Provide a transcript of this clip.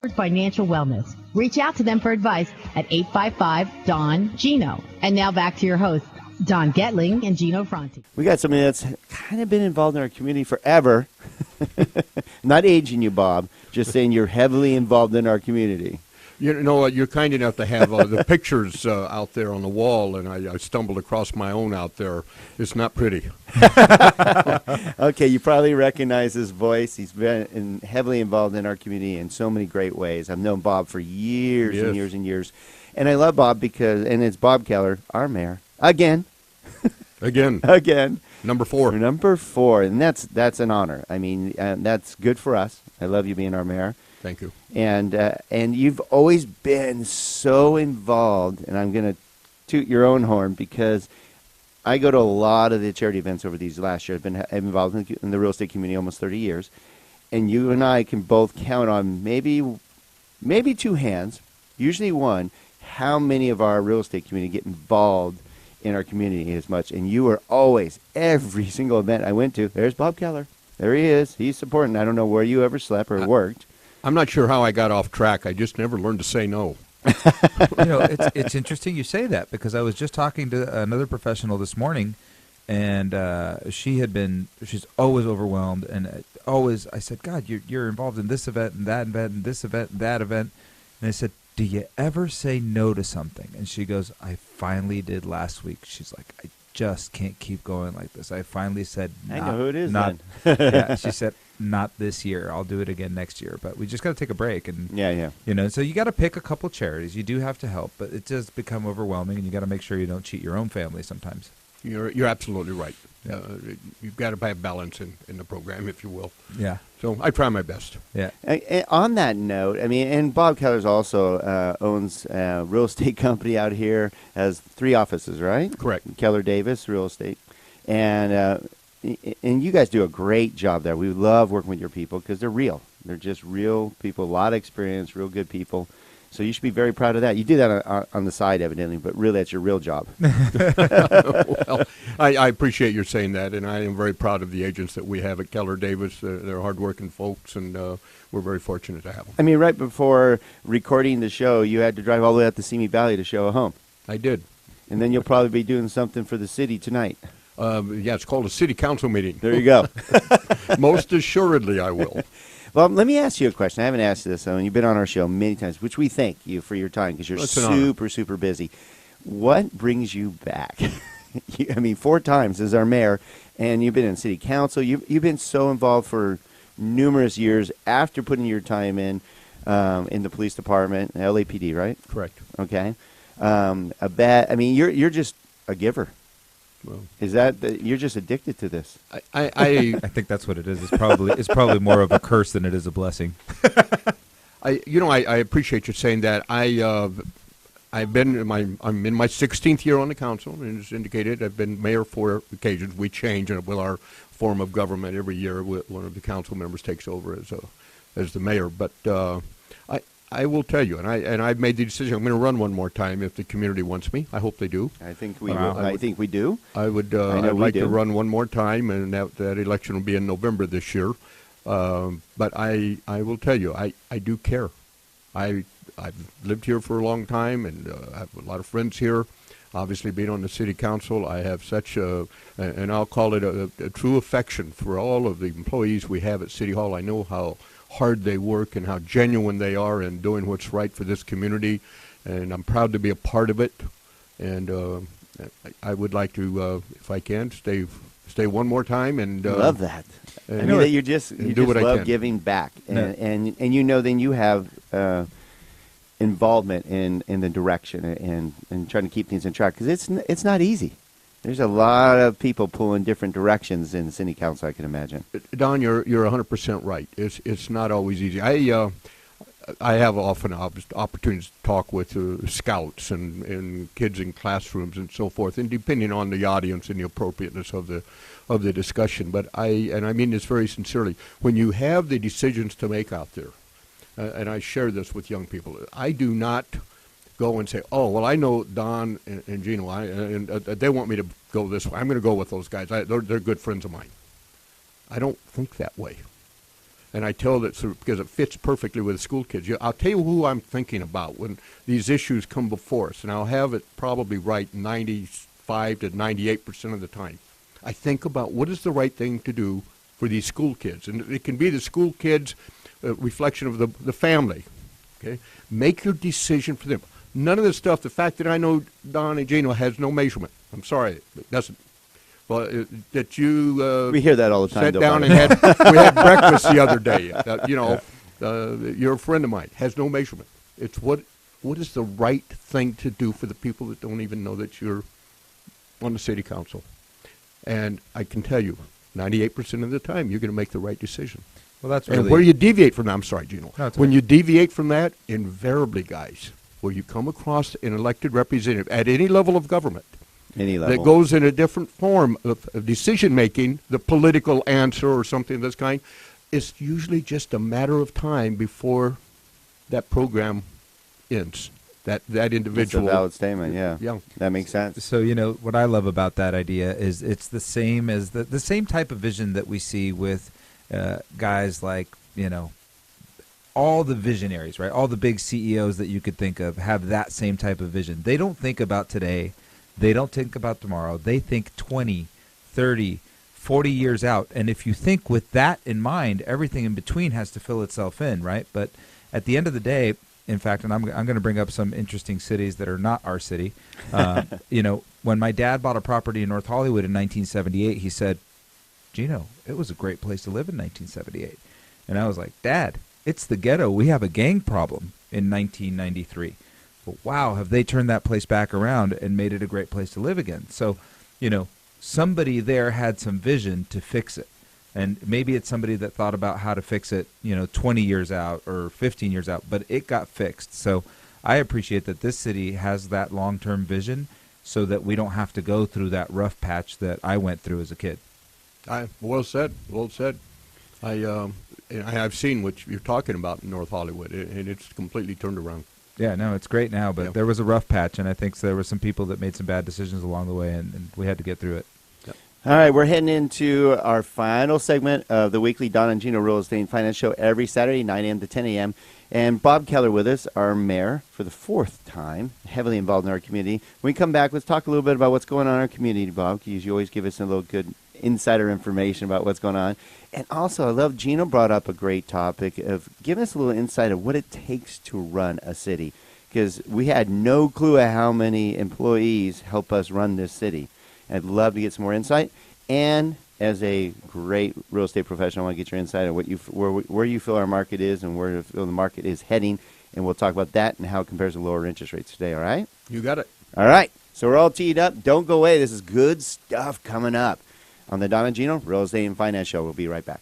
Financial wellness. Reach out to them for advice at 855-DON-GINO. And now back to your hosts, Don Getling and Gino Franti. We got somebody that's kind of been involved in our community forever. Not aging you, Bob. Just saying you're heavily involved in our community. You know what? You're kind enough to have the pictures out there on the wall, and I stumbled across my own out there. It's not pretty. Okay, you probably recognize his voice. He's been heavily involved in our community in so many great ways. I've known Bob for years and years and years. And I love Bob because, and it's Bob Keller, our mayor, again. Again. Number 4. Number 4, and that's an honor. I mean, that's good for us. I love you being our mayor. Thank you. And you've always been so involved, and I'm going to toot your own horn because I go to a lot of the charity events over these last years. I've been involved in the real estate community almost 30 years, and you and I can both count on maybe 2 hands, usually one, how many of our real estate community get involved in our community as much. And you are always, every single event I went to, there's Bob Keller. There he is. He's supporting. I don't know where you ever slept or worked. I'm not sure how I got off track. I just never learned to say no. It's interesting you say that because I was just talking to another professional this morning, and she's always overwhelmed, and I said, God, you're involved in this event and that event and this event and that event, and I said, do you ever say no to something? And she goes, I finally did last week. She's like, I just can't keep going like this. I finally said, I know who it is not, then. yeah, she said, not this year. I'll do it again next year. But we just got to take a break. And so you got to pick a couple charities. You do have to help, but it does become overwhelming, and you got to make sure you don't cheat your own family sometimes. You're absolutely right. Yeah. You've got to have balance in the program, if you will. Yeah. So I try my best. Yeah. And on that note, I mean, and Bob Keller's also owns a real estate company out here, has 3 offices, right? Correct. Keller Davis Real Estate. And you guys do a great job there. We love working with your people because they're real. They're just real people, a lot of experience, real good people. So you should be very proud of that. You do that on the side, evidently, but really that's your real job. Well, I appreciate your saying that, and I am very proud of the agents that we have at Keller Davis. They're hardworking folks, and we're very fortunate to have them. I mean, right before recording the show, you had to drive all the way out to Simi Valley to show a home. I did. And then you'll probably be doing something for the city tonight. Yeah, it's called a city council meeting. There you go. Most assuredly I will. Well, let me ask you a question. I haven't asked you this, and you've been on our show many times, which we thank you for your time because you're super busy. What brings you back? I mean, 4 times as our mayor, and you've been in city council. You've been so involved for numerous years after putting your time in the police department, LAPD, right? Correct. Okay. I mean, you're just a giver. Well, is that you're just addicted to this? I think that's what it is. It's probably more of a curse than it is a blessing. I appreciate you saying that. I'm in my 16th year on the council, and as indicated, I've been mayor 4 occasions. We change with our form of government every year. One of the council members takes over as the mayor, but I will tell you, and I've made the decision. I'm going to run one more time if the community wants me. I hope they do. I think we will. I think we do. I'd like to run one more time, and that election will be in November this year. But I will tell you, I do care. I've lived here for a long time, and I have a lot of friends here. Obviously, being on the city council, I have such and I'll call it a true affection for all of the employees we have at City Hall. I know how hard they work and how genuine they are in doing what's right for this community, and I'm proud to be a part of it. And I would like to, if I can, stay one more time. And love that. I mean, that you just love giving back, and then you have involvement in the direction and trying to keep things in track because it's not easy. There's a lot of people pulling different directions in the city council, I can imagine. Don, you're 100% right. It's not always easy. I have often opportunities to talk with scouts and kids in classrooms and so forth, and depending on the audience and the appropriateness of the discussion. But I mean this very sincerely. When you have the decisions to make out there, and I share this with young people, I do not go and say, oh, well, I know Don and Gino, and they want me to go this way. I'm going to go with those guys. They're good friends of mine. I don't think that way. And I tell that because it fits perfectly with the school kids. I'll tell you who I'm thinking about when these issues come before us, and I'll have it probably right 95 to 98% of the time. I think about what is the right thing to do for these school kids. And it can be the school kids' reflection of the family. Okay? Make your decision for them. None of this stuff, the fact that I know Don Gino has no measurement. I'm sorry, it doesn't. Well, that you we hear that all the time. Sat down and we had breakfast the other day. You're a friend of mine. Has no measurement. It's what is the right thing to do for the people that don't even know that you're on the city council. And I can tell you, 98% of the time, you're going to make the right decision. Well, that's really. And where you deviate from that, I'm sorry, Gino. No, when you deviate from that, invariably, guys, where you come across an elected representative at any level of government, that goes in a different form of decision-making, the political answer or something of this kind, it's usually just a matter of time before that program ends. That individual. That's a valid statement, yeah. Yeah. That makes sense. So, what I love about that idea is it's the same as the same type of vision that we see with guys like, all the visionaries, right? All the big CEOs that you could think of have that same type of vision. They don't think about today. They don't think about tomorrow. They think 20, 30, 40 years out. And if you think with that in mind, everything in between has to fill itself in, right? But at the end of the day, in fact, and I'm going to bring up some interesting cities that are not our city. When my dad bought a property in North Hollywood in 1978, he said, Gino, it was a great place to live in 1978. And I was like, Dad, it's the ghetto. We have a gang problem in 1993. But wow, have they turned that place back around and made it a great place to live again. So, somebody there had some vision to fix it. And maybe it's somebody that thought about how to fix it, 20 years out or 15 years out, but it got fixed. So I appreciate that this city has that long-term vision so that we don't have to go through that rough patch that I went through as a kid. Well said. Well said. I've seen what you're talking about in North Hollywood, and it's completely turned around. Yeah, no, it's great now, but there was a rough patch, and I think there were some people that made some bad decisions along the way, and we had to get through it. Yep. All right, we're heading into our final segment of the weekly Don and Gino Real Estate and Finance Show every Saturday, 9 a.m. to 10 a.m. And Bob Keller with us, our mayor, for the fourth time, heavily involved in our community. When we come back, let's talk a little bit about what's going on in our community, Bob, because you always give us a little good insider information about what's going on. And also, I love Gino brought up a great topic of giving us a little insight of what it takes to run a city, because we had no clue of how many employees help us run this city. And I'd love to get some more insight. And as a great real estate professional, I want to get your insight on where you feel our market is and where you feel the market is heading. And we'll talk about that and how it compares to lower interest rates today, all right? You got it. All right. So we're all teed up. Don't go away. This is good stuff coming up on the Don and Gino Real Estate and Finance Show. We'll be right back.